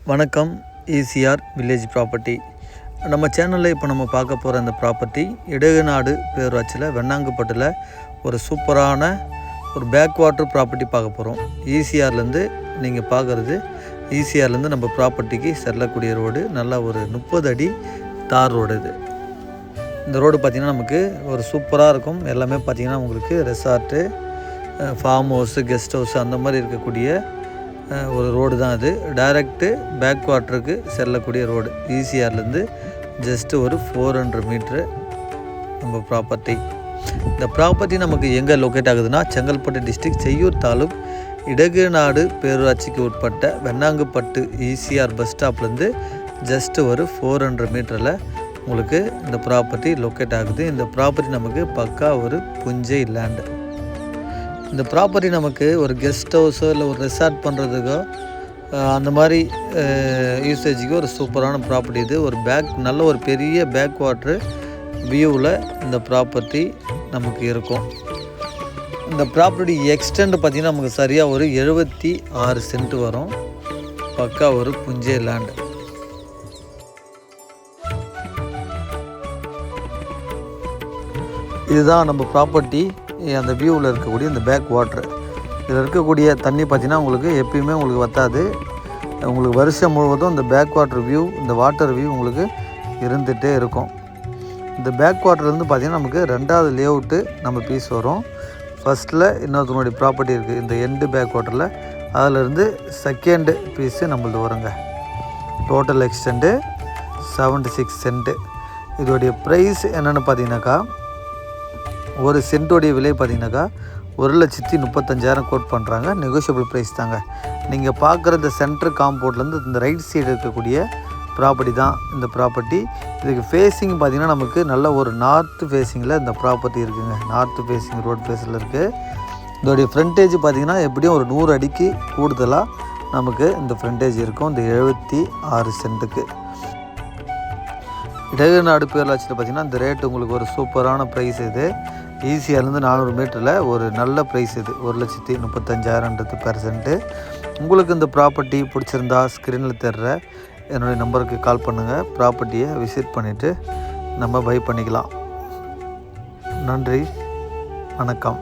வணக்கம். ECR village property நம்ம சேனலில் இப்போ நம்ம பார்க்க போகிற இந்த ப்ராப்பர்ட்டி இடகுநாடு பேரூராட்சியில் வெண்ணாங்குப்பட்டில் ஒரு சூப்பரான ஒரு பேக் வாட்டர் ப்ராப்பர்ட்டி பார்க்க போகிறோம். ஈசிஆர்லேருந்து நீங்கள் பார்க்குறது ஈசிஆர்லேருந்து நம்ம ப்ராப்பர்ட்டிக்கு செல்லக்கூடிய ரோடு நல்லா ஒரு 30 அடி தார் ரோடு. இந்த ரோடு பார்த்திங்கன்னா நமக்கு ஒரு சூப்பராக இருக்கும். எல்லாமே பார்த்திங்கன்னா உங்களுக்கு resort, form house, guest house அந்த மாதிரி இருக்கக்கூடிய ஒரு ரோடு தான். அது டைரெக்டு பேக் வாட்டருக்கு செல்லக்கூடிய ரோடு. ஈசிஆர்லேருந்து ஜஸ்ட்டு ஒரு 400 மீட்ரு நம்ம ப்ராப்பர்ட்டி. இந்த ப்ராப்பர்ட்டி நமக்கு எங்கே லொக்கேட் ஆகுதுன்னா செங்கல்பட்டு டிஸ்ட்ரிக்ட், செய்யூர் தாலுக், இடகுநாடு பேரூராட்சிக்கு உட்பட்ட வெண்ணாங்குப்பட்டு ஈசிஆர் பஸ் ஸ்டாப்லேருந்து ஜஸ்ட்டு ஒரு 400 மீட்டரில் உங்களுக்கு இந்த ப்ராப்பர்ட்டி லொக்கேட் ஆகுது. இந்த ப்ராப்பர்ட்டி நமக்கு பக்கா ஒரு புஞ்சை லேண்டு. இந்த ப்ராப்பர்ட்டி நமக்கு ஒரு கெஸ்ட் ஹவுஸோ இல்லை ஒரு ரெசார்ட் பண்ணுறதுக்கோ அந்த மாதிரி யூசேஜுக்கு ஒரு சூப்பரான ப்ராப்பர்ட்டி. இது ஒரு நல்ல ஒரு பெரிய பேக் வாட்ரு வியூவில் இந்த ப்ராப்பர்ட்டி நமக்கு இருக்கும். இந்த ப்ராப்பர்ட்டி எக்ஸ்டெண்ட் பார்த்திங்கன்னா நமக்கு சரியாக ஒரு 76 சென்ட் வரும். பக்கா ஒரு புஞ்சை லேண்டு. இதுதான் நம்ம ப்ராப்பர்ட்டி. அந்த வியூவில் இருக்கக்கூடிய இந்த பேக் வாட்ரு, இதில் இருக்கக்கூடிய தண்ணி பார்த்திங்கன்னா உங்களுக்கு எப்பயுமே உங்களுக்கு வற்றாது. உங்களுக்கு வருஷம் முழுவதும் இந்த பேக் வாட்டர் வியூ, இந்த வாட்டர் வியூ உங்களுக்கு இருந்துகிட்டே இருக்கும். இந்த பேக் வாட்டர்லேருந்து பார்த்திங்கன்னா நமக்கு 2வது லேஅவுட்டு நம்ம பீஸ் வரும். ஃபஸ்ட்டில் இன்னொருத்தனுடைய ப்ராப்பர்ட்டி இருக்குது இந்த எண்டு பேக் வாட்டரில், அதிலேருந்து செகண்டு பீஸு நம்மளது வருங்க. Total extent 76 cent. இதோடைய ப்ரைஸ் என்னென்னு பார்த்தீங்கன்னாக்கா, ஒரு சென்ட்டோடைய விலை பார்த்திங்கனாக்கா 1,35,000 கோட் பண்ணுறாங்க. நெகோஷியபிள் ப்ரைஸ் தாங்க. நீங்கள் பார்க்குற இந்த சென்ட்ரு காம்பவுண்ட்லேருந்து இந்த ரைட் சைடு இருக்கக்கூடிய ப்ராப்பர்ட்டி தான் இந்த ப்ராப்பர்ட்டி. இதுக்கு ஃபேஸிங் பார்த்திங்கன்னா நமக்கு நல்ல ஒரு நார்த்து ஃபேஸிங்கில் இந்த ப்ராப்பர்ட்டி இருக்குதுங்க. நார்த்து ஃபேஸிங் ரோட் ஃபேஸில் இருக்குது. இதோடைய ஃப்ரண்டேஜ் பார்த்திங்கன்னா எப்படியும் ஒரு 100 அடிக்கு கூடுதலாக நமக்கு இந்த ஃப்ரண்டேஜ் இருக்கும். இந்த 76 சென்ட்டுக்கு. இடகுநாடு பேரூராட்சியில் பார்த்திங்கன்னா இந்த ரேட்டு உங்களுக்கு ஒரு சூப்பரான ப்ரைஸ். இது ஈசிஆர்லேருந்து 400 மீட்டரில் ஒரு நல்ல ப்ரைஸ். இது 1,35,000 பெர் சென்ட்டு. உங்களுக்கு இந்த ப்ராப்பர்ட்டி பிடிச்சிருந்தா ஸ்க்ரீனில் தர்ற என்னுடைய நம்பருக்கு கால் பண்ணுங்கள். ப்ராப்பர்ட்டியை விசிட் பண்ணிவிட்டு நம்ம பை பண்ணிக்கலாம். நன்றி, வணக்கம்.